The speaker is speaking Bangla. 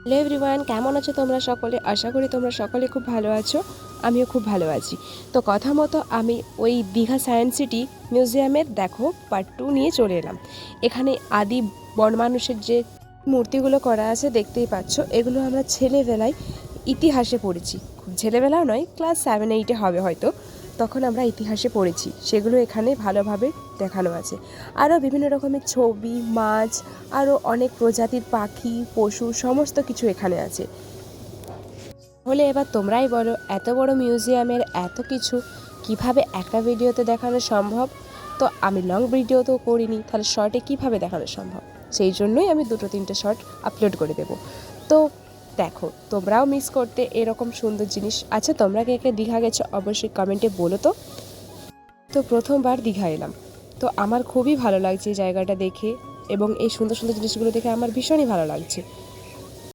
হ্যালো এভরিওয়ান, কেমন আছো তোমরা সকলে? আশা করি তোমরা সকলে খুব ভালো আছো। আমিও খুব ভালো আছি। তো কথা মতো আমি ওই দীঘা সায়েন্স সিটি মিউজিয়ামের দেখো পার্ট 2 নিয়ে চলে এলাম। এখানে আদি বনমানুষের যে মূর্তিগুলো করা আছে দেখতেই পাচ্ছ, এগুলো আমরা ছেলেবেলায় ইতিহাসে পড়েছি। খুব ছেলেবেলাও নয়, ক্লাস 7-8 হবে হয়তো, তখন আমরা ইতিহাসে পড়েছি। সেগুলো এখানে ভালোভাবে দেখানো আছে। আরও বিভিন্ন রকমের ছবি, মাছ, আরও অনেক প্রজাতির পাখি, পশু সমস্ত কিছু এখানে আছে। তাহলে এবার তোমরাই বলো, এত বড় মিউজিয়ামের এত কিছু কিভাবে একটা ভিডিওতে দেখানো সম্ভব? তো আমি লং ভিডিও তো করিনি, তাহলে শর্টে কিভাবে দেখানো সম্ভব? সেই জন্যই আমি 2-3টে শর্ট আপলোড করে দেব। তো দেখো, তোমরাও মিস করতে এরকম সুন্দর জিনিস। আচ্ছা, তোমরা কে কে দীঘা গেছো অবশ্যই কমেন্টে বলো তো। তো প্রথমবার দীঘা এলাম, তো আমার খুবই ভালো লাগছে এই জায়গাটা দেখে, এবং এই সুন্দর সুন্দর জিনিসগুলো দেখে আমার ভীষণই ভালো লাগছে।